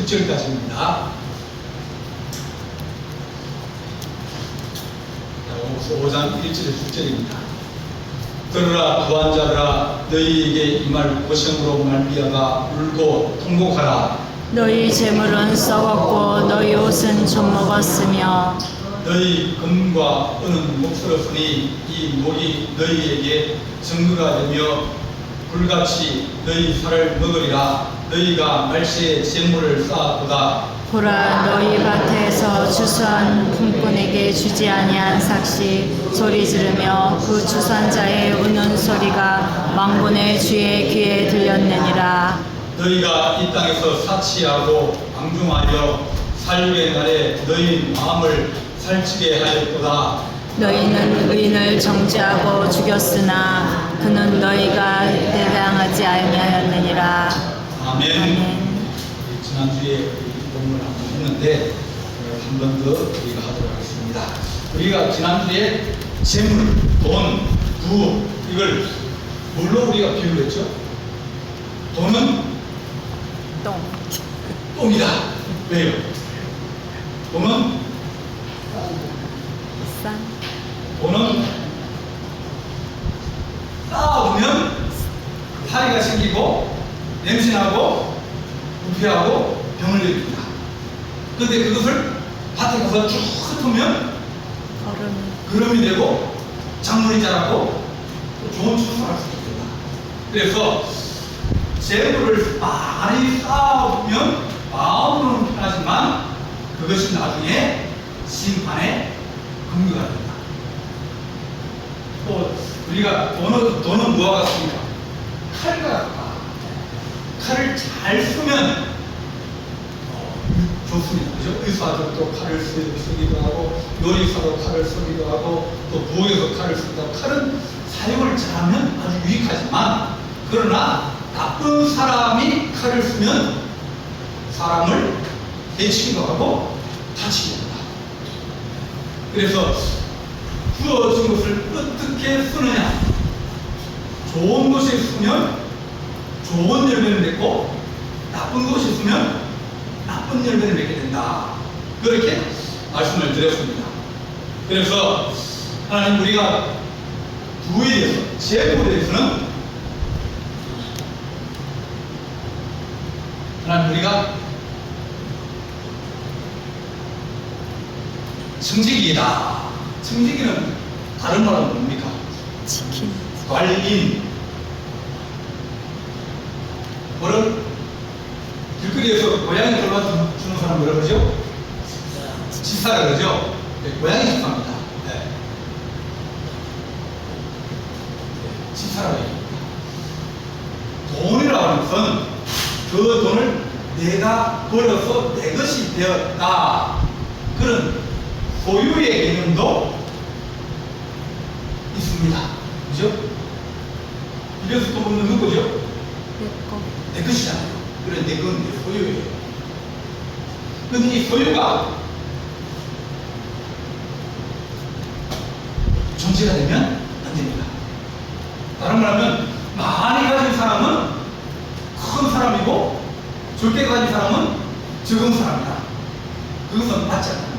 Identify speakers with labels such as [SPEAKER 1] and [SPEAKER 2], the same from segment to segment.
[SPEAKER 1] 6절까지입니다. 5장 1절에서 6절입니다. 들으라 부한 자들아 너희에게 임할 고생으로 말미암아 울고 통곡하라.
[SPEAKER 2] 너희 재물은 썩었고 너희 옷은 젖먹었으며
[SPEAKER 1] 너희 금과 은은 목스럽으니 이 목이 너희에게 증거가 되며 불같이 너희 살을 먹으리라. 너희가 말세에 재물을 쌓았도다.
[SPEAKER 2] 보라 너희 밭에서 추수한 품꾼에게 주지 아니한 삭시 소리 지르며 그 추수한자의 우는 소리가 망군의 주의 귀에 들렸느니라.
[SPEAKER 1] 너희가 이 땅에서 사치하고 방종하여 살육의 날에 너희 마음을 살찌게 하였도다.
[SPEAKER 2] 너희는 의인을 정죄하고 죽였으나 그는 너희가 대당하지 아니하였느니라.
[SPEAKER 1] 아멘. 지난주에 본문을 한번 했는데 한 번 더 우리가 하도록 하겠습니다. 우리가 지난주에 재물, 돈, 부 이걸 뭘로 우리가 비유를 했죠? 돈은 똥이다. 왜요? 돈은 돈은 쌓아두면 파리가 생기고 냄새나고 부패하고 병을 일으킵니다. 그런데 그것을 밭에 가서 쭉 흩으면 거름이 되고 작물이 자라고 또 좋은 추수를 할 수 있습니다. 그래서 재물을 많이 쌓아두면 마음으로는 편하지만 그것이 나중에 심판의 근거가 됩니다. 또 우리가 돈은 뭐와 같습니까? 칼과 같다. 칼을 잘 쓰면 좋습니다. 그죠? 의사들도 칼을 쓰기도 하고 요리사도 칼을 쓰기도 하고 또 부엌에서 칼을 쓰기도 하고 칼은 사용을 잘하면 아주 유익하지만 그러나 나쁜 사람이 칼을 쓰면 사람을 해치기도 하고 다치기도 합니다. 그래서 주어진 것을 어떻게 쓰느냐. 좋은 것에 쓰면 좋은 열매를 맺고 나쁜 것이 쓰면 나쁜 열매를 맺게 된다. 그렇게 말씀을 드렸습니다. 그래서 하나님 우리가 부에 대해서 재물에 대해서는 하나님 우리가 청지기이다. 청지기는 다른 말은 뭡니까?
[SPEAKER 2] 치킨
[SPEAKER 1] 관리인. 뭐를 길거리에서 고양이 돌봐주는 사람 뭐라 그러죠? 지사라 그러죠? 네, 고양이 지사입니다. 네. 지사라고 얘기합니다. 돈이라고 하는 것은 그 돈을 내가 벌어서 내 것이 되었다. 그런 소유의 개념도 있습니다. 그죠? 이래서 또 묻는 거죠? 내 것이잖아요. 그래, 내 건 내 소유예요. 근데 이 소유가 존재가 되면 안 됩니다. 다른 말하면 많이 가진 사람은 큰 사람이고 적게 가진 사람은 적은 사람이다. 그것은 맞지 않습니다.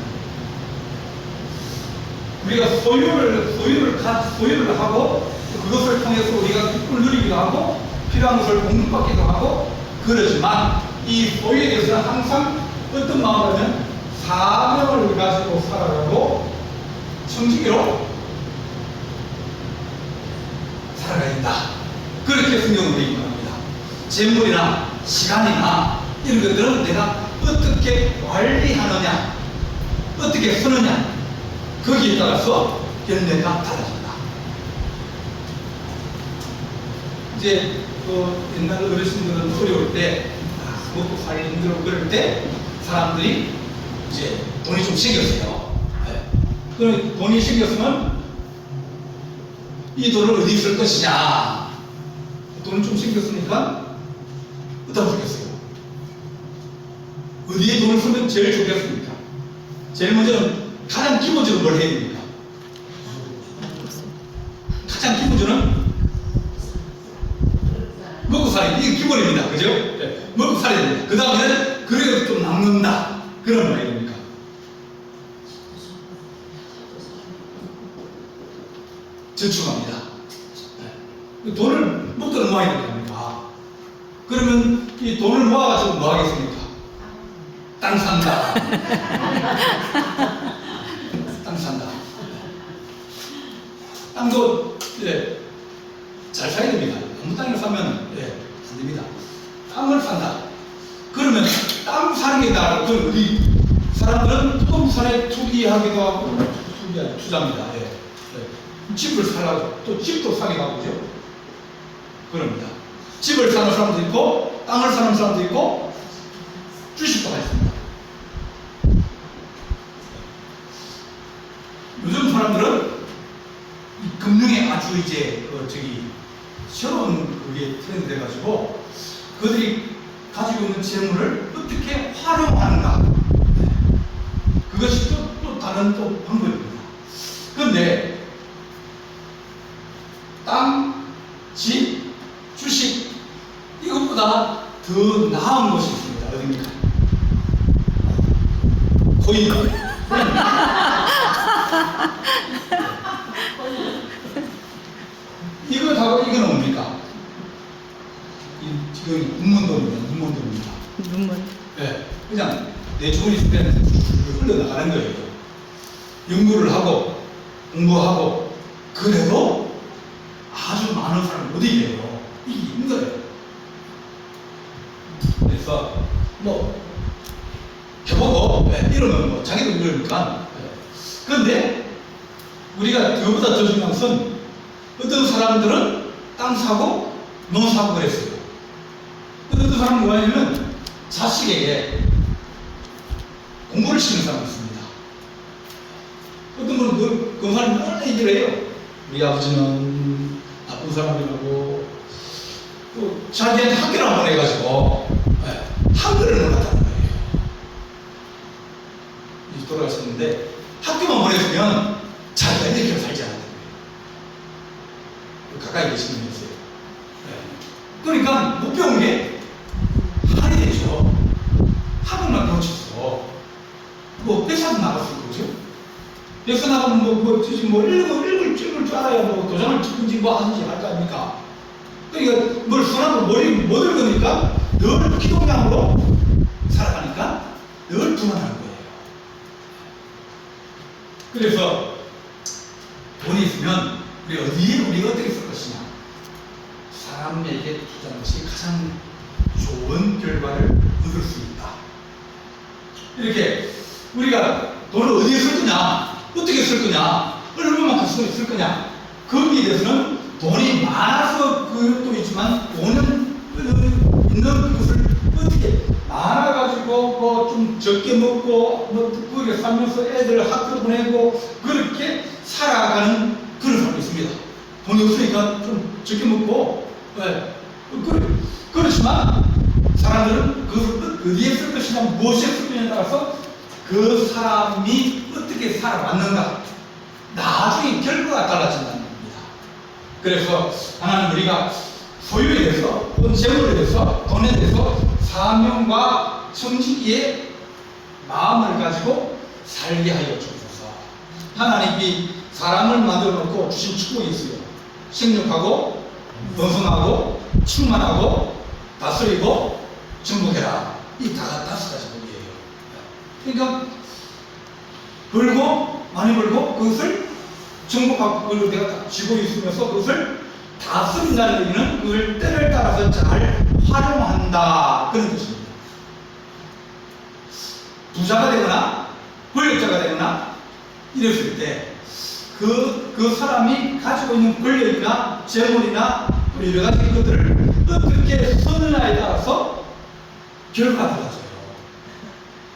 [SPEAKER 1] 우리가 소유를 하고 그것을 통해서 우리가 기쁨을 누리기도 하고 필요한 것을 공급받기도 하고 그러지만 이 소유에 대해서는 항상 어떤 마음을 하면 사명을 가지고 살아가고 청지기로 살아가야 된다. 그렇게 성경은 되어 있습니다. 재물이나 시간이나 이런 것들은 내가 어떻게 관리하느냐, 어떻게 쓰느냐, 거기에 따라서 열매가 달라진다. 이제 옛날 어르신들은 어려울 때 먹고 살기 힘들고 그럴 때 사람들이 이제 돈이 좀 생겼어요. 네. 그럼 돈이 생겼으면 이 돈을 어디 쓸 것이냐. 돈이 좀 생겼으니까 어디다 쓰겠어요? 어디에 돈을 쓰면 제일 좋겠습니까? 제일 먼저는 가장 기본적으로 뭘 해야 됩니까? 가장 기본적으로는 먹고 살아야 돼. 이게 기본입니다. 그죠? 네. 먹고 살아야 됩니다. 그 다음에는 그래도 좀 그런 말입니까? 저축합니다. 네. 돈을 목돈을 모아야 됩니까? 그러면 이 돈을 모아가지고 뭐 하겠습니까? 땅 산다. 땅 산다. 땅도 잘 사야 됩니다. 아무 땅을 사면 안 됩니다. 땅을 산다. 그러면 땅 사는 게 나아요. 그 우리 사람들은 부동산에 투기하기도 하고 투자입니다. 집을 사려고 또 집도 사기도 하고 그죠? 그럽니다. 집을 사는 사람도 있고 땅을 사는 사람도 있고 주식도 있습니다. 요즘 사람들은 이 금융에 아주 이제 새로운 그게 트렌드 돼가지고 그들이 가지고 있는 재물을 어떻게 활용하는가, 그것이 또 다른 또 방법입니다. 그런데 땅, 집, 주식 이것보다 더 나은 것이 있습니다. 어디입니까? 코인. 이거하고 이거는 뭡니까? 지금 문문돈입니다.
[SPEAKER 2] 눈물.
[SPEAKER 1] 네, 그냥 내 주머니 속에 흘러나가는 거예요. 연구를 하고 공부하고 그래도 아주 많은 사람이 못 이겨요. 이게 힘들어요. 그래서 뭐 해보고 이러면 뭐 자기도 이러니까. 그런데 우리가 그거보다 더 중요한 것은 어떤 사람들은 땅 사고 농 사고 그랬어요. 어떤 사람은 뭐냐면 자식에게 공부를 시키는 사람이 있습니다. 어떤 분은 그 사람이 맨날 얘기를 해요. 우리 아버지는 나쁜 사람이라고 또 자기한테 학교를 안 보내가지고 한글을 몰랐다는 거예요. 이제 돌아가셨는데 학교만 보냈으면 자기가 이렇게 살지 않았다는 거예요. 가까이 계시는 분이세요. 그러니까 못 배운 게 한이 되죠. 학원만 가르쳤어. 뭐 회사도 나갔을 거죠. 회사 나가면 읽을 줄 알아야 뭐 도장을 찍든지 뭐 하든지 할 거 아닙니까? 그러니까 뭘 손하고 머리 못 읽으니까 늘 피동량으로 살아가니까 늘 불안한 거예요. 그래서 돈이 있으면 우리가 어떻게 쓸 것이냐, 사람에게 투자하는 것이 가장 좋은 결과를 얻을 수 있다. 이렇게 우리가 돈을 어디에 쓸 거냐, 어떻게 쓸 거냐, 얼마만큼 쓸 거냐, 거기에 대해서는 돈이 많아서 그것도 있지만 돈은 있는 것을 어떻게 많아가지고 뭐 좀 적게 먹고 뭐 거기에 살면서 애들 학교 보내고 그렇게 살아가는 그런 사람이 있습니다. 돈이 없으니까 좀 적게 먹고 그렇지만 사람들은 그것을 어디에 쓸 것이냐, 무엇에 쓸 것이냐에 따라서 그 사람이 어떻게 살아왔는가, 나중에 결과가 달라진다는 겁니다. 그래서 하나님 우리가 소유에 대해서, 돈 재물에 대해서, 돈에 대해서 사명과 성직의 마음을 가지고 살게 하여 주옵소서. 하나님이 사람을 만들어 놓고 주신 축복이 있어요. 생육하고 번성하고 충만하고 다스리고 정복해라. 이 다섯 가지 복이에요. 그러니까 벌고 많이 벌고 그것을 정복하고 그걸 내가 쥐고 있으면서 그것을 다스린다는 얘기는 그걸 때를 따라서 잘 활용한다, 그런 뜻입니다. 부자가 되거나 권력자가 되거나 이랬을 때 그 사람이 가지고 있는 권력이나 재물이나 여러 가지 것들을 어떻게 쓰느냐에 따라서 결과가 달라져요.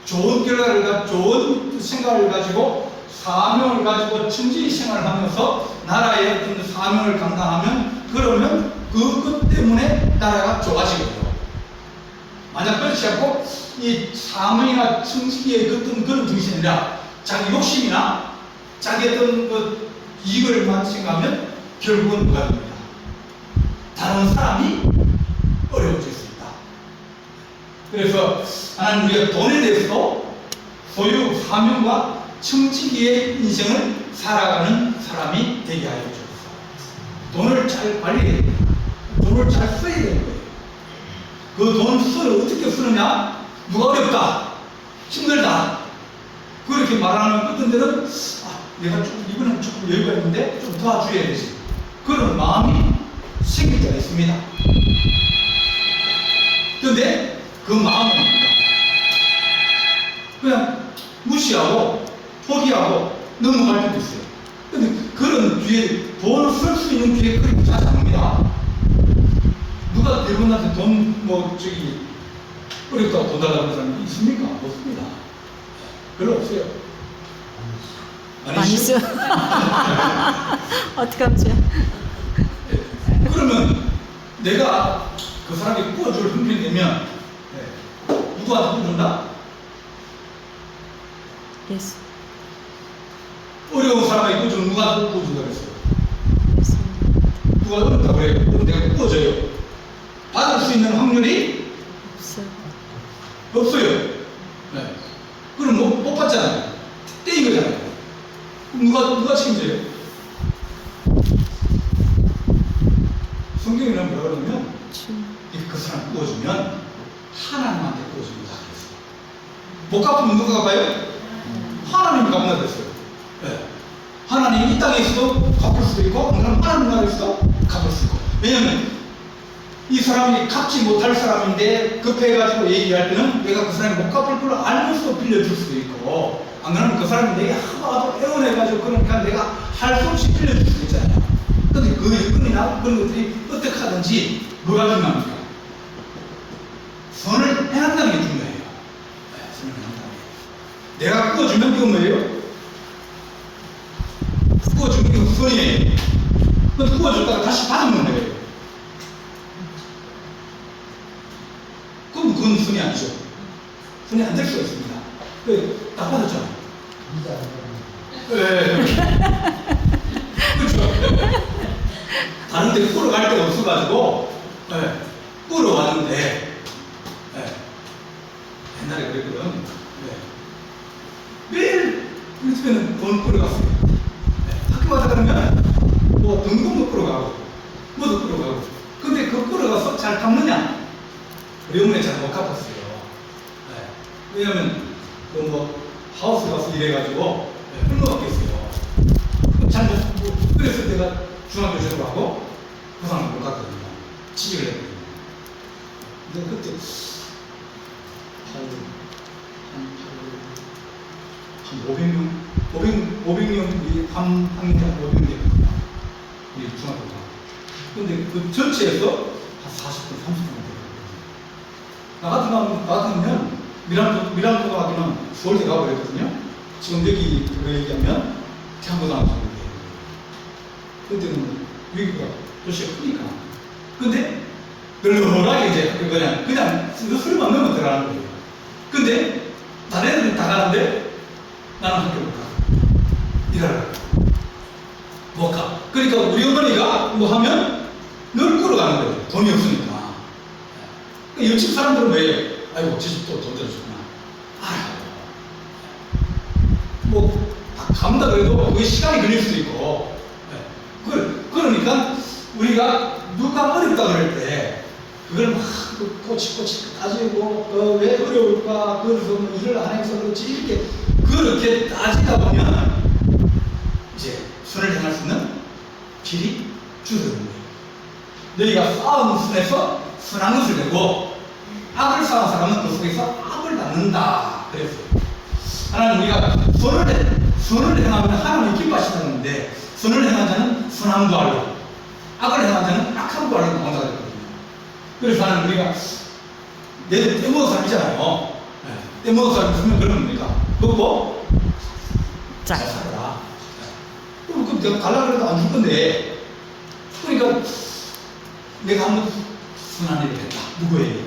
[SPEAKER 1] 좋은 결과를, 좋은 생각을 가지고 사명을 가지고 천지의 생활을 하면서 나라의 어떤 사명을 감당하면, 그러면 그것 때문에 나라가 좋아지거든요. 만약 그렇지 않고 이 사명이나 천지의 어떤 그런 정신이 아니라 자기 욕심이나 자기 어떤 그 이익을 생각하면 결국은 뭐가 됩니다. 다른 사람이 어려워질 수 있다. 그래서 하나님 우리가 돈에 대해서도 소유, 사명과 청지기의 인생을 살아가는 사람이 되게 하여 주옵소서. 돈을 잘 관리해야 돼요. 돈을 잘 써야 되는 거예요. 그 돈 어떻게 쓰느냐? 누가 어렵다, 힘들다, 그렇게 말하는 어떤 데는 내가 이번엔 조금 여유가 있는데 좀 도와줘야 되지, 그런 마음이 생길 때가 있습니다. 그런데 그 마음은 그냥 무시하고 포기하고 넘어갈 때도 있어요. 근데 그런 기회, 돈을 쓸 수 있는 기회 그렇게 자주 안 옵니다. 누가 대부분한테 어렵다고 돈 달라고 하는 사람이 있습니까? 없습니다. 별로 없어요.
[SPEAKER 2] 많이 써. 어떡하지?
[SPEAKER 1] 그러면 내가 그 사람이 꾸어줄 형편이 되면 누구한테 꾸어준다?
[SPEAKER 2] 예수.
[SPEAKER 1] 어려운 사람이 꾸어주면 누구한테 꾸어준다 그랬어요?
[SPEAKER 2] 예수.
[SPEAKER 1] 누가 어렵다고 그래요? 그럼 내가 꾸어줘요. 받을 수 있는 확률이
[SPEAKER 2] 없어요.
[SPEAKER 1] 없어요. 네. 그럼 못 받잖아요. 떼인 거잖아요. 그럼 누가 책임져요? 성경에는 뭐라 그러냐면, 그 사람 꾸어주면 하나님한테 꾸어줍니다. 못 갚으면 누가 갚아요? 하나님이 갚는다 그랬어요. 네. 하나님이 이 땅에 있어도 갚을 수도 있고, 안 그러면 하나님 나라에 있어도 갚을 수 있고. 왜냐면 이 사람이 갚지 못할 사람인데 급해가지고 얘기할 때는 내가 그 사람이 못 갚을 걸 알면서도 빌려줄 수도 있고, 안 그러면 그 사람이 내게 하도 애원해가지고 그러니까 내가 할 수 없이 빌려줄 수도 있잖아요. 근데 그 여건이나 그런 것들이 어떻게 하든지 뭐가 중요합니까? 선을 행한다는 게 중요해요. 네, 선을 행한다는 게. 내가 꾸어주면 이건 뭐예요? 꾸어주면 이건 선이에요. 그럼 꾸어줬다가 다시 받으면 돼요. 그럼 그건 선이 아니죠. 선이 안 될 수가 있습니다. 딱 받았죠? 네. 그렇죠. 다른 데 끌어갈 데가 없어가지고, 끌어왔는데, 옛날에 그랬거든. 매일 그랬으면 돈 끌어갔어요. 학교 가자 그러면, 뭐, 등록도 끌어가고, 뭐도 끌어가고. 근데 그 끌어가서 잘 갚느냐? 어려움에 잘 못 갚았어요. 왜냐면, 하우스 가서 일해가지고, 흘러갔겠어요. 그래서 내가 중학교 졸업하고, 부산을 못 갔거든요. 취직을 했거든요. 근데 그때, 한 500명, 한 학년당 500명. 우리 중학교가. 근데 그 전체에서 한 40분, 30분 되거든요. 나 같으면 미란고등학교는 서울대 가버렸거든요. 지금 여기 그거 얘기하면 태안고등학교 얘기해요. 그때는 여기가 도시가 크니까. 근데 널널하게 이제 그냥 술만 넣으면 들어가는 거예요. 근데 다른 애들은 다 가는데 나는 학교 못 가. 일하러 못 가. 그러니까 우리 어머니가 뭐 하면 늘 끌어가는 거예요. 돈이 없으니까. 옆집 사람들은 왜 아이고 제 집도 돈 들어주구나. 뭐 간다 그래도 그게 시간이 걸릴 수도 있고. 그러니까 우리가 누가 어렵다 그럴 때 그걸 막 꼬치꼬치 따지고 왜 어려울까, 그래서 뭐 일을 안 해서 그렇지, 그렇게 따지다 보면 이제 선을 행할 수 있는 길이 줄어드는 거예요. 너희가 쌓은 선에서 선한 것을 내고 악을 쌓은 사람은 그 속에서 악을 낳는다 그랬어요. 하나님, 우리가 선을 행하면 하나님이 기뻐하신다는데, 선을 행한 자는 선함도 알고 악을 행한 자는 악함도 알고 나온다 그랬거든요. 그래서 하나님, 우리가 얘들 떼먹은 사람이잖아요. 떼먹은 사람이 무슨 그런 겁니까? 그거 잘 살아라. 그럼 내가 가려고 해도 안 줄 건데, 그러니까 내가 한번 선한 일을 했다. 누구에게?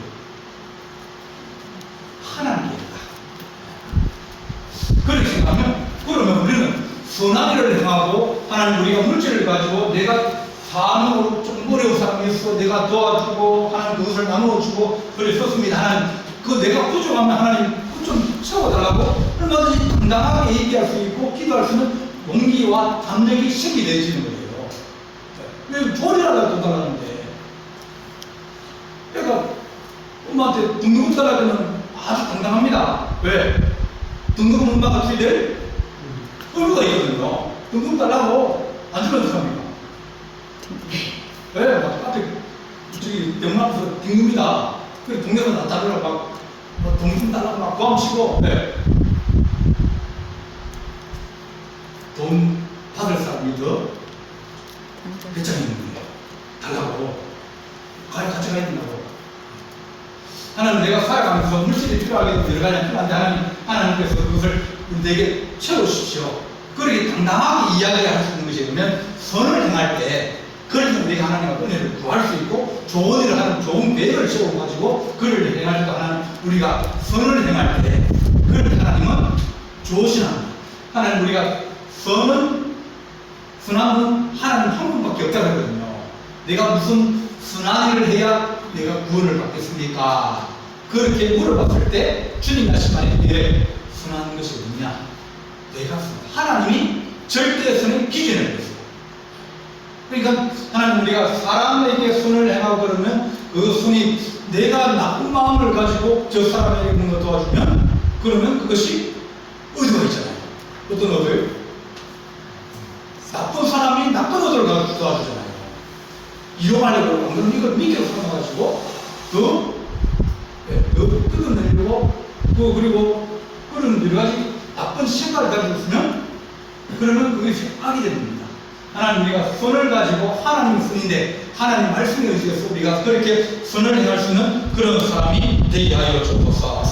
[SPEAKER 1] 하나님께 했다. 그렇게 생각하면, 그러면 우리는 선한 일을 행하고, 하나님, 우리가 물질을 가지고 내가 사람으로 조금 어려운 사람이 있어 내가 도와주고, 하나님 그것을 나누어주고, 그래 썼습니다. 하나님, 그 내가 부족하면 하나님 그 좀 채워달라고 얼마든지 당당하게 얘기할 수 있고 기도할 수 있는 용기와 담력이 생기게 되어지는 거예요. 왜 조리라도 도달하는데 그러니까 엄마한테 등록금 달라면 아주 당당합니다. 왜? 등록금 엄마가 주될 의무가 있거든요. 등록금 달라고 안 주면 어떡합니까? 왜? 막 앞에 저기 영문 앞에서 등급이다. 그래 동네에서 나타나려고 막 등급 달라고 막 구함치고 왜? 돈 받을 사람이 더 배짱이 있는 거예요. 달라고. 같이 가야 된다고. 하나님 내가 살아가면서 물질이 필요하게 여러 가지 필요한데 하나님께서 그것을 내게 채워주십시오. 그렇게 당당하게 이야기할 수 있는 것이 그러면 선을 행할 때 그래서 내가 하나님과 은혜를 구할 수 있고 좋은 일을 하는 좋은 계획을 세워가지고 그를 행할 때 하나님 우리가 선을 행할 때 그럴 때 하나님은 좋으신 하나님 우리가 선함은 하나님 한 분밖에 없다고 하거든요. 내가 무슨 선한 일을 해야 내가 구원을 받겠습니까? 그렇게 물어봤을 때 주님 말씀하는 게 선한 것이 뭐냐? 내가 하나님이 절대 선의 기준을 했어요. 그러니까 하나님 우리가 사람에게 선을 행하고 그러면 그 선이 내가 나쁜 마음을 가지고 저 사람에게 그런 거 도와주면 그러면 그것이 의도가 있잖아요. 어떤 의도요? 나쁜 사람이 나쁜 의도를 가지고 도와주잖아요. 이용하려고 안 그러면 이걸 미겨서 삼아가지고 뜯어내려고 그리고 그런 여러 가지 나쁜 생각을 가지고 있으면 그러면 그것이 악이 됩니다. 하나님 우리가 선을 가지고 하나님의 선인데 하나님 말씀에 의지해서 우리가 그렇게 선을 행할 수 있는 그런 사람이 되게 하여 주옵소서.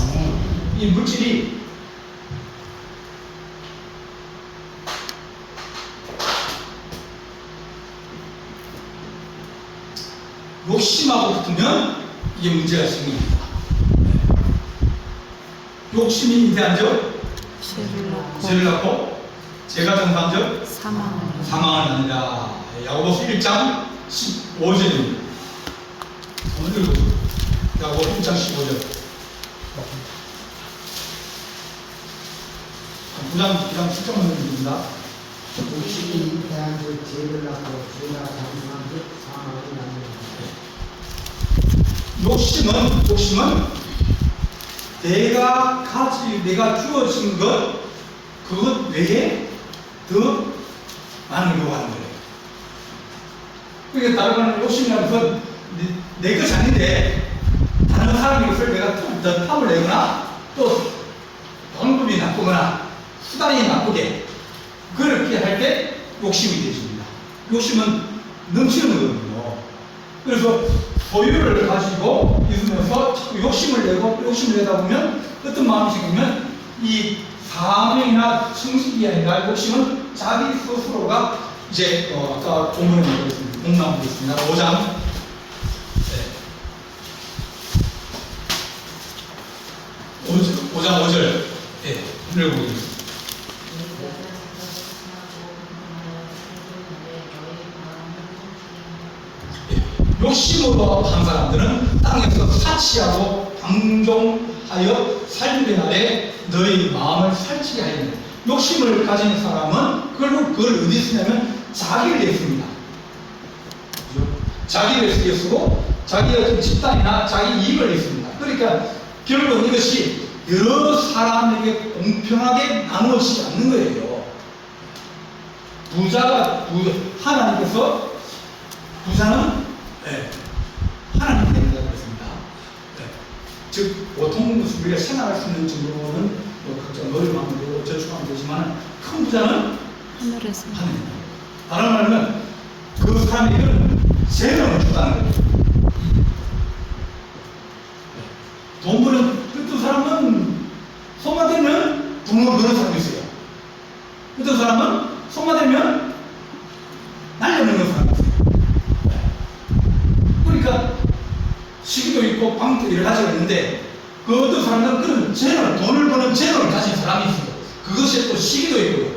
[SPEAKER 1] 이 물질이 욕심하고 붙으면 이게 문제가 생깁니다. 욕심이 인대한적 죄를 낳고 죄가 정상적 사망을 낳는다. 야고보서 1장 15절입니다. 오늘 야고보서 1장 15절. 9장 10장 말씀입니다.
[SPEAKER 3] 욕심이 인대한 즉 죄를 낳고 죄가 장성한 즉 사망을 낳는다.
[SPEAKER 1] 욕심은 내가 주어진 그것 외에 더 많은 요구하는 거예요. 그러니까 다른 말로 욕심이라는 건 내 것이 아닌데 다른 사람의 것을 내가 더 탑을 내거나 또 방법이 나쁘거나 수단이 나쁘게 그렇게 할 때 욕심이 되십니다. 욕심은 넘치는 거거든요. 그래서 소유를 가지고 있으면서 자꾸 욕심을 내다 보면 어떤 마음이 생기면 이 사명이나 성식이 아니라 욕심은 자기 스스로가 이제 아까 본문에 보겠습니다. 공부하고 있습니다. 5장 5절 읽어보겠습니다. 욕심으로 한 사람들은 땅에서 사치하고 방종하여 살림의 날에 너희 마음을 살치게 하리니 욕심을 가진 사람은 결국 그걸 어디 쓰냐면 자기를 위해 씁니다. 자기를 위해 쓰고 자기의 어떤 집단이나 자기 이익을 위해 씁니다. 그러니까 결국은 이것이 여러 사람에게 공평하게 나누어지지 않는 거예요. 하나님께서 부자는 하나님 때문에 그렇습니다. 즉 보통 우리가 생활할 수 있는 정도는 각자 노력하면 되고 저축하면 되지만 큰 부자는
[SPEAKER 2] 하늘에서
[SPEAKER 1] 하늘입니다. 다른 말은 그 사람에게는 재능을 주다는 거예요. 돈 버는 어떤 사람은 손만 대면 돈을 버는 사람이 있어요. 어떤 사람은 손만 대면 날려먹는 사람이 있어요. 그러니까 시기도 있고 방도 여러 가지가 있는데 그 어떤 사람은 그런 돈을 버는 재능을 가진 사람이 있어요. 그것이 또 시기도 있고요.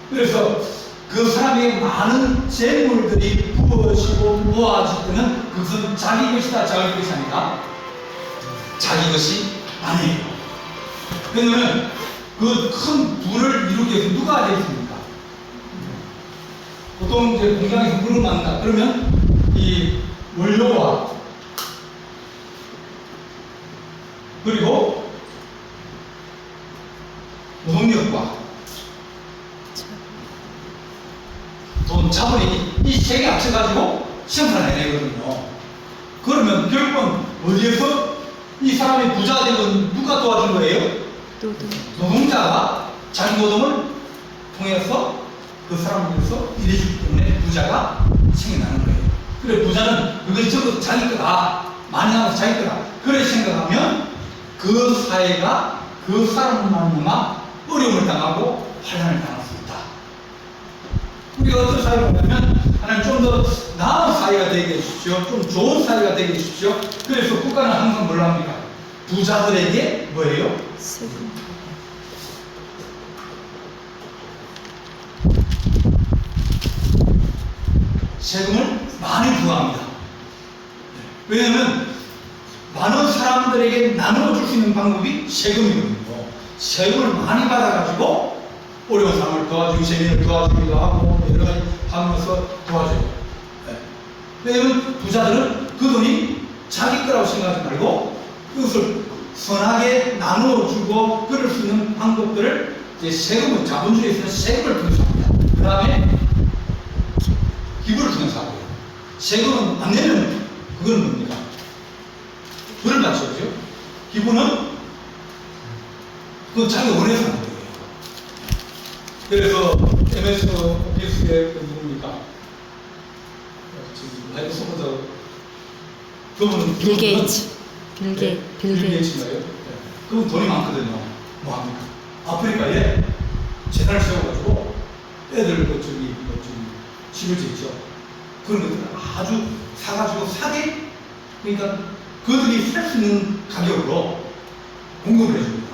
[SPEAKER 1] 그래서 그 사람에게 많은 재물들이 부어지고 모아질 때는 그것은 자기 것이다, 자기 것이 아니라 자기 것이 아니에요. 그러면 그 큰 부를 이루기 위해서 누가 되겠습니까? 보통 이제 공장에서 물을 만든다. 그러면 이 원료와 그리고 노동력과 돈, 자본이 이 세 개 합쳐가지고 생산해내거든요. 그러면 결국은 어디에서 이 사람이 부자 되건 누가 도와준 거예요? 노동자가 자기 노동을 통해서 그 사람을 위해서 일해주기 때문에 부자가 생겨나는 거예요. 그래, 부자는 그것이 전부 자기 거다. 많이 나와서 자기 거다. 그래 생각하면 그 사회가 그 사람만큼만 어려움을 당하고 환난을 당할 수 있다. 우리가 어떤 사회를 보냐면 하나님 좀 더 나은 사회가 되게 해주십시오. 좀 좋은 사회가 되게 해주십시오. 그래서 국가는 항상 뭘 합니까? 부자들에게 뭐예요?
[SPEAKER 2] 세금.
[SPEAKER 1] 세금을 많이 부과합니다. 왜냐하면 많은 사람들에게 나눠줄 수 있는 방법이 세금이거든요. 세금을 많이 받아가지고 어려운 사람을 도와주고 세민을 도와주기도 하고 여러 가지 하면서 도와줘요. 왜냐하면 부자들은 그 돈이 자기 거라고 생각하지 말고 그것을 선하게 나누어주고 그럴 수 있는 방법들을 이제 세금을, 자본주의에서는 세금을 통해서 합니다. 그 다음에 기부를 통해서 하고요. 세금은 안 내면 그건 뭡니까? 돈을 받죠, 그죠? 기부는 그건 자기가 원해서 하는 거예요. 그래서 MS 오피스의 그 누굽니까? 하여튼 소보다 그분은
[SPEAKER 2] 빌 게이츠. 빌
[SPEAKER 1] 게이츠인가요? 네. 그분 돈이 많거든요. 뭐 합니까? 아프리카에 재단을 세워가지고 애들 집을 짓죠. 그런 것들을 아주 사가지고 사게, 그러니까 그들이 살 수 있는 가격으로 공급을 해줍니다.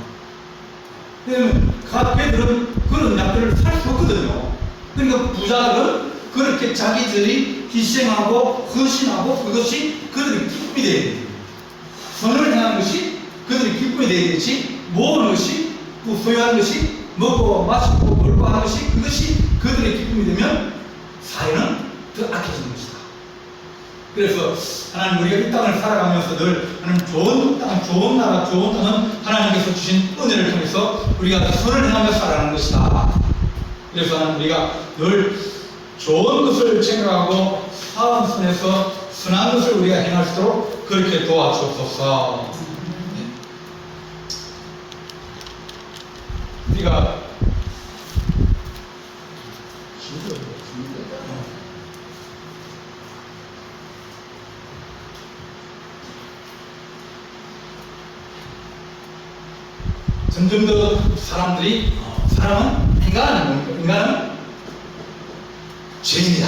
[SPEAKER 1] 왜냐면 걔들은 그런 약들을 살 수 없거든요. 그러니까 부자들은 그렇게 자기들이 희생하고 헌신하고 그것이 그들의 기쁨이 되어야 돼요. 선을 행하는 것이 그들의 기쁨이 되어야 되지, 모으는 것이, 또 소유하는 것이, 먹고 마시고 놀고 하는 것이, 그것이 그들의 기쁨이 되면 사회는 더 악해지는 것이다. 그래서 하나님, 우리가 이 땅을 살아가면서 늘 하나님 좋은 땅, 좋은 나라, 좋은 땅은 하나님께서 주신 은혜를 통해서 우리가 선을 행하며 살아가는 것이다. 그래서 하나님, 우리가 늘 좋은 것을 생각하고 사원 선에서 선한 것을 우리가 행할 수 있도록 그렇게 도와주옵소서. 우리가 점점 더 인간은 죄인이다.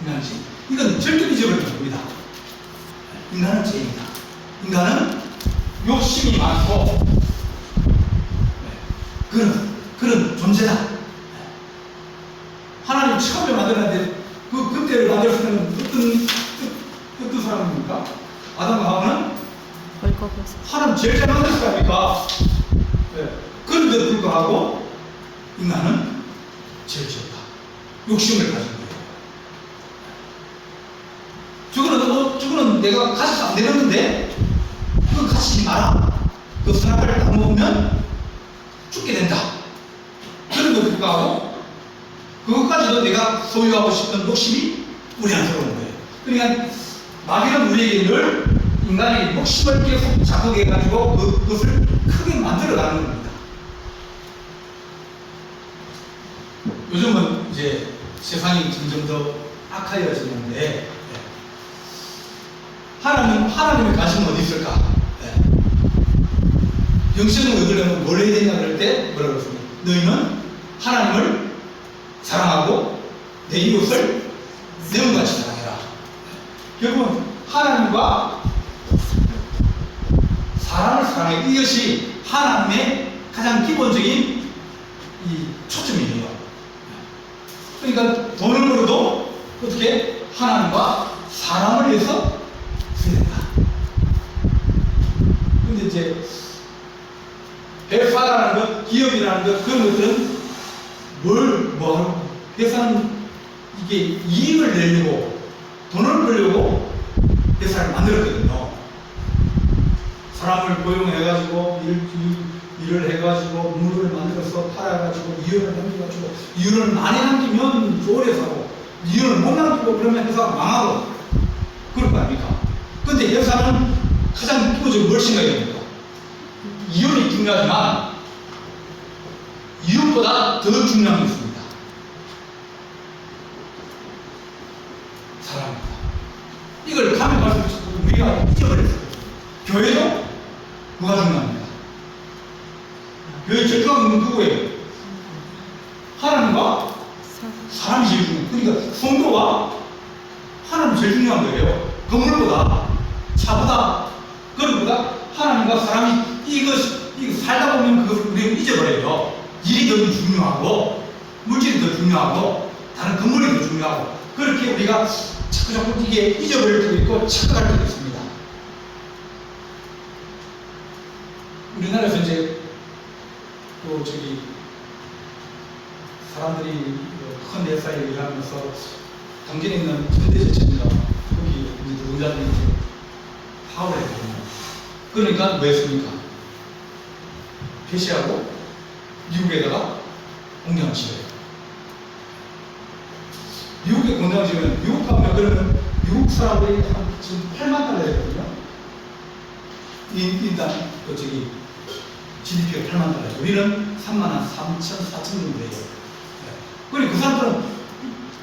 [SPEAKER 1] 인간은 죄인. 이건 절대 잊어버리면 안 됩니다. 인간은 죄인이다. 인간은 욕심이 많고 그런 존재다. 하나님 처음에 만들었는데 그때를 만들었을 때는 어떤 사람입니까? 아담과 하와는 하나님 제일 잘 만들었을 거 아닙니까? 그런데도 불구하고 인간은 제일 지었다. 욕심을 가진 거예요. 저거는 내가 가져서 안 되는데 그거 가지지 마라. 그 선악과를 딱 먹으면 죽게 된다. 그런데도 불구하고 그것까지도 내가 소유하고 싶은 욕심이 우리한테 들어오는 거예요. 그러니까 마귀는 우리에게 늘 인간이 욕심을 계속 자극해가지고 그것을 크게 만들어가는 겁니다. 요즘은 이제 세상이 점점 더 악하여지는데 하나님의 관심은 어디 있을까? 영적인 의도는 뭘 해야 되냐 그럴 때 뭐라고 그랬습니까? 너희는 하나님을 사랑하고 내 이웃을 내 몸같이 사랑해라. 결국은 하나님과 사람을 사랑해. 이것이 하나님의 가장 기본적인 이 초점이에요. 그러니까 돈을 벌어도 어떻게 하나님과 사람을 위해서 써야 된다. 근데 이제 회사라는 것, 기업이라는 것, 그런 것들은 뭐하고? 회사는 이게 이익을 내려고, 돈을 벌려고 회사를 만들었거든요. 사람을 고용해가지고, 일을 해가지고, 물을 만들어서 팔아가지고, 이윤을 남겨가지고, 이윤을 많이 남기면 좋은 회사고, 이윤을 못 남기고 그러면 회사가 망하고, 그럴 거 아닙니까? 근데 회사는 가장 기본적으로 뭘 생각해야 됩니까? 이윤이 중요하지만, 이윤보다 더 중요한 게 있습니다. 사랑입니다. 이걸 가면 갈수록 우리가 잊어버렸어요. 교회도 뭐가 중요합니다. 교회 절중한 건 누구예요? 하나님과 사람이 제일 중요해요. 그러니까 성도가 하나님이 제일 중요한 거예요. 건물보다, 차보다, 그릇보다 하나님과 사람이 이거 살다 보면 그걸 우리는 잊어버려요. 일이 더 중요하고, 물질이 더 중요하고, 다른 건물이 더 중요하고, 그렇게 우리가 자꾸 이게 잊어버릴 때도 있고, 착각할 때도 있습니다. 우리나라에서 이제, 또 사람들이 큰 회사에 일하면서 당진에 있는 현대제철인가 거기 노동자들이 이제 파업을 했거든요. 그러니까 뭐 했습니까? 회시하고 미국에다가 공장을 지어요. 미국에 공장을 지으면 미국 가면 그러면 미국 사람들이 한 지금 8만 달러였거든요. 인당 GDP가 8만 달러. 우리는 3만 3천, 4천 정도 돼요. 그러니까 그 사람들은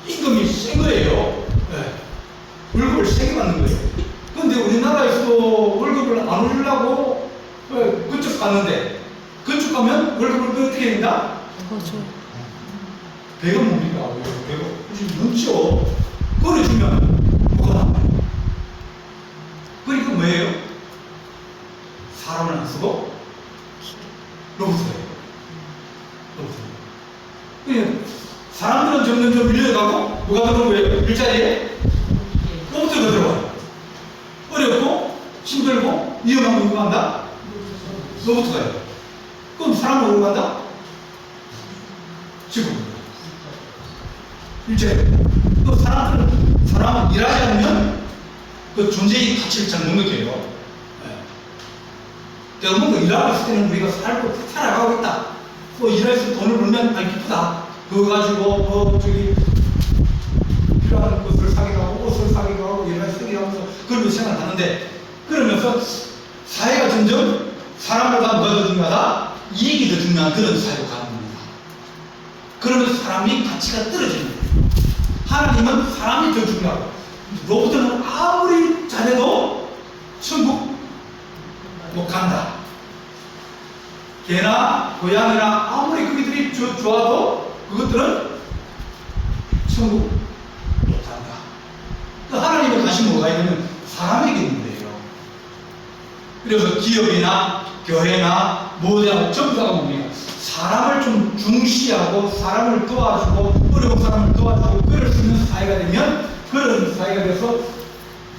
[SPEAKER 1] 임금이 센 거예요. 네. 월급을 세게 받는 거예요. 근데 우리나라에서 월급을 안 올리려고 건축 갔는데, 건축 가면 월급을 어떻게 된다? 배가 뭡니까? 배가 넘죠. 그걸 주면 뭐가 나와요? 그러니까 뭐예요? 사람을 안 쓰고 로봇이에요. 그러니까 사람들은 점점 밀려가고 뭐가 들어오는 거예요? 일자리에 로봇가 들어와요. 어렵고 힘들고 위험한 거 누가 한다? 로봇가요. 그럼 사람은 어디로 간다? 지금 일자리. 또 사람은 일하지 않으면 그 존재의 가치를 잘 못 느껴요. 여러분, 일하고 있을 때는 우리가 살아가고 있다. 또 일해서 돈을 벌면 기쁘다. 그거 가지고 필요한 것을 사기도 하고 옷을 사기도 하고 일을 쓰기도 하면서 그런 생각을 하는데, 그러면서 사회가 점점 사람보다 뭐가 더 중요하다? 이익이 더 중요한 그런 사회로 가는 겁니다. 그러면서 사람이 가치가 떨어지는 거예요. 하나님은 사람이 더 중요하고, 로봇은 아무리 잘해도 천국 못 간다. 개나 고양이나 아무리 그들이 좋아도 그것들은 천국 못 간다. 또 하나님의 관심은 뭐가 있냐면 사람에게 있는 거예요. 그래서 기업이나 교회나 모든 전부 다가 뭡니까? 사람을 좀 중시하고 사람을 도와주고 어려운 사람을 도와주고 그럴 수 있는 사회가 되면, 그런 사회가 돼서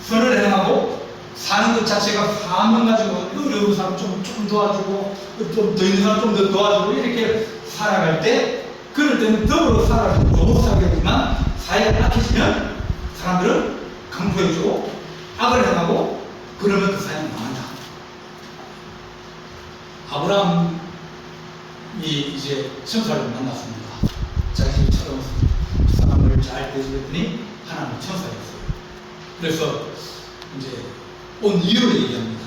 [SPEAKER 1] 선을 행하고 사는 것 자체가 사명 가지고 어려운 사람 좀 도와주고 좀 더 있는 사람 좀 더 도와주고 이렇게 살아갈 때, 그럴 때는 더불어 살아가고 좋은 사회지만 사회가 약해지면 사람들은 강조해주고 악을 행하고 그러면 그 사회는 망한다. 아브라함이 이제 천사를 만났습니다. 자기 집처럼 사람을 잘 대접했더니 하나님 천사였어요. 그래서 이제 온 이유를 얘기합니다.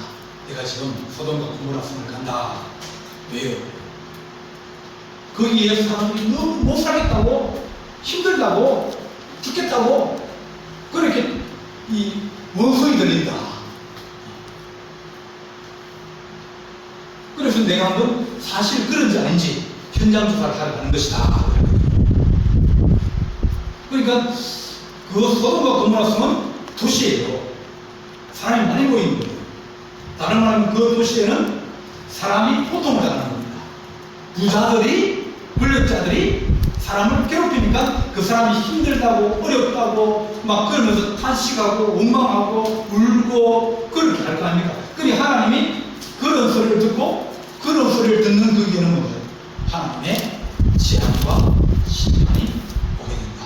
[SPEAKER 1] 내가 지금 소돔과 고모라 성을 간다. 왜요? 거기에 사람들이 너무 못 살겠다고, 힘들다고, 죽겠다고 그렇게 이 원성이 들린다. 그래서 내가 한번 사실 그런지 아닌지 현장 조사를 하러 가는 것이다. 그러니까 그 소돔과 고모라 성은 도시예요. 사람이 많이 모이는 거예요. 다른 말하면 그 도시에는 사람이 고통을 당하는 겁니다. 부자들이, 권력자들이 사람을 괴롭히니까 그 사람이 힘들다고 어렵다고 막 그러면서 탄식하고 원망하고 울고 그렇게 할 거 아닙니까? 그러니 하나님이 그런 소리를 듣고 그런 소리를 듣는 그 귀는 뭐죠? 하나님의 재앙과 심판이 오게 된다.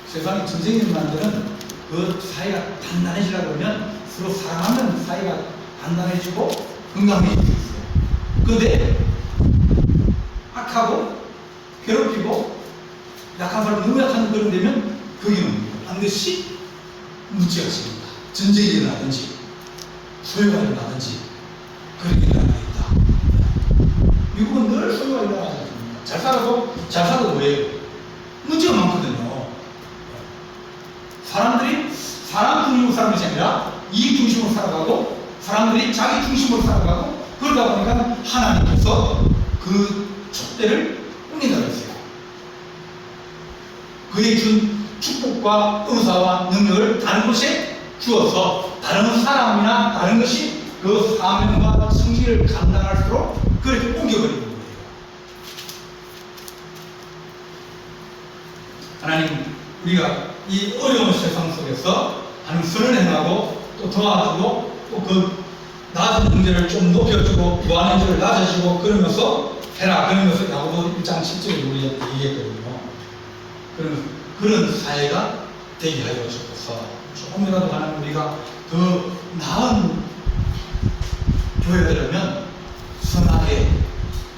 [SPEAKER 1] 세상에 전쟁이 일어날 때는 그 사이가 단단해지려고 그러면 서로 사랑하는 사이가 단단해지고 건강해질 수 있어요. 그런데 악하고 괴롭히고 약한 사람, 너무 약한 그런 데면 거기는 반드시 문제가 생긴다. 전쟁이 일어나든지 소요가 일어나든지 그런 일이 일어나게 있다. 미국은 늘 소요가 일어나지 않습니까? 잘 살아도 뭐예요? 문제가 많거든요. 사람들이 사람 중심으로 사는 것이 아니라 이익 중심으로 살아가고 사람들이 자기 중심으로 살아가고 그러다 보니까 하나님께서 그 촛대를 끊긴다고 했어요. 그의 준 축복과 은사와 능력을 다른 곳에 주어서 다른 사람이나 다른 것이 그 사명과 승리를 감당할수록 그렇게 옮겨버리는 거예요. 하나님, 우리가 이 어려운 세상 속에서 하나님 선을 행하고 또 도와주고 또 그 낮은 문제를 좀 높여주고 무한 문제를 낮아지고 그러면서 해라. 그러면서 야고보 1장 10절에 우리한테 얘기했거든요. 그런 사회가 되게 하여 주셔서 조금이라도 하나님 우리가 더 나은 교회가 되려면 선하게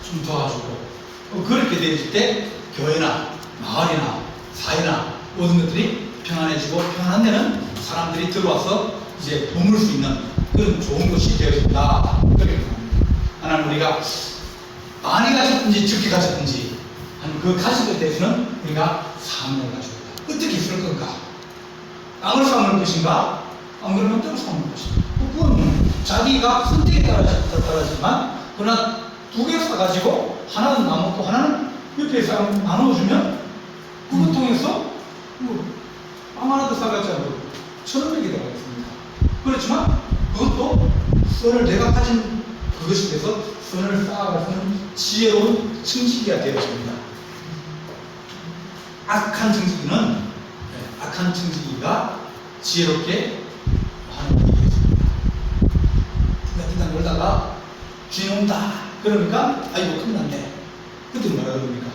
[SPEAKER 1] 좀 도와주고 그렇게 되어질 때 교회나 마을이나 사회나 모든 것들이 평안해지고 평안한 데는 사람들이 들어와서 이제 머물 수 있는 그런 좋은 것이 되어진다. 그렇게 합니다. 하나님 우리가 많이 가졌든지 적게 가졌든지 그 가진 것에 대해서는 우리가 사명을 가지고 있다. 어떻게 쓸 건가? 땅을 사모할 것인가? 안 그러면 땅을 사모할 것인가? 그건 자기가 선택에 따라지만 그러나 두 개 사가지고 하나는 나먹고 하나는 옆에 사람 나눠주면 그것 통해서 빵 하나 더 사가지고 1,500이 들어가겠습니다. 그렇지만 그것도 선을 내가 가진 그것이 돼서 선을 쌓아가서는 지혜로운 청지기가 되어집니다. 악한 청지기가 지혜롭게 하는 일이 되어집니다. 그냥 놀다가 주인 온다 그러니까 아이고 끝났네. 그때 뭐라 그럽니까?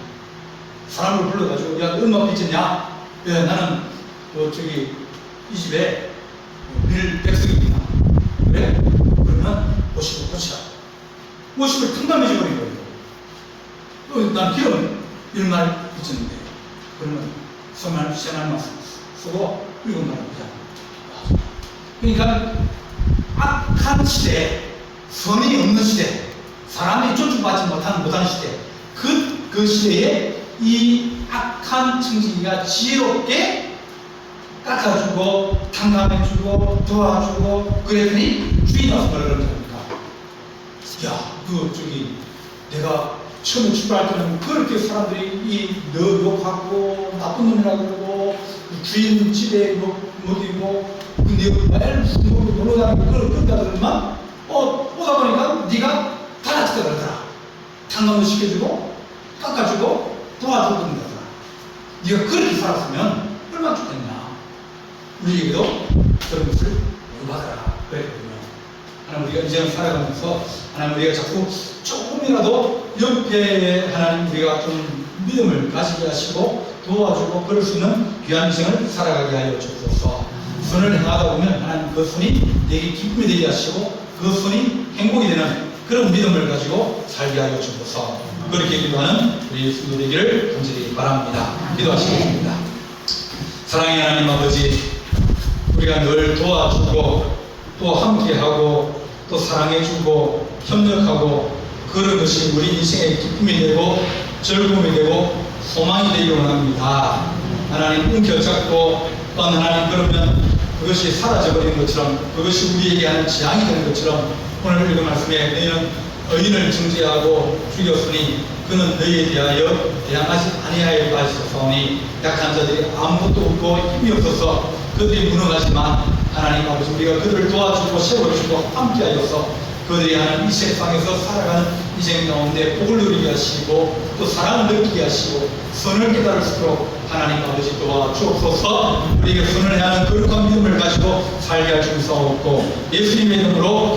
[SPEAKER 1] 사람을 불러가지고 야 얼마 빚졌냐? 야 나는 이 집에 밀 100석입니다. 그래? 그러면 50을 고치라. 50을 탕감해줘 버린 거예요. 난 기름 1말 빚었는데 그러면 서말 세말만 쓰고 7말 빚자. 그러니까 악한 시대, 선이 없는 시대, 사람이 존중받지 못하는 시대, 그 시대에 이 악한 청지기가 지혜롭게 깎아주고 탕감해주고 도와주고 그랬더니 주인이 와서 뭐라 그러니까 야 내가 처음에 출발할 때는 그렇게 사람들이 너 욕하고 나쁜 놈이라고 그러고 주인 집에 먹이고 근데 매일 무슨 놀러 다니고 그런다 그러면 오다 보니까 네가 달라지다 그러더라. 탕감도 시켜주고 깎아주고 도와주고 그런다더라. 네가 그렇게 살았으면 얼마나 좋겠냐. 우리에게도 그런 것을 요구하더라. 그랬거든요. 하나님 우리가 이제는 살아가면서 하나님 우리가 자꾸 조금이라도 옆에 하나님 우리가 좀 믿음을 가지게 하시고 도와주고 그럴 수 있는 귀한 인생을 살아가게 하여 주옵소서. 선을 행하다 보면 하나님 그 손이 내게 기쁨이 되게 하시고 그 손이 행복이 되는 그런 믿음을 가지고 살게 하여 주옵소서. 그렇게 기도하는 우리 성도 되기를 간절히 바랍니다. 기도하시겠습니다. 사랑의 하나님 아버지, 우리가 늘 도와주고 또 함께하고 또 사랑해주고 협력하고 그런 것이 우리 인생의 기쁨이 되고 즐거움이 되고 소망이 되기를 원합니다. 하나님 움켜잡고 또 하나님 그러면 그것이 사라져버리는 것처럼 그것이 우리에게 하는 재앙이 되는 것처럼 오늘 읽은 말씀에 너희는 의인을 정죄하고 죽였으니 그는 너희에 대하여 대항하지 아니하여 하시사오니 약한 자들이 아무것도 없고 힘이 없어서 그들이 무능하지만 하나님 아버지 우리가 그들을 도와주고 세워주고 함께하여서 그들이 하는 이 세상에서 살아가는 인생 가운데 복을 누리게 하시고 또 사랑을 느끼게 하시고 선을 깨달을 수 있도록 하나님 아버지 도와주옵소서. 우리에게 선을 향하는 거룩한 믿음을 가지고 살게 할 줄 사옵고 예수님의 이름으로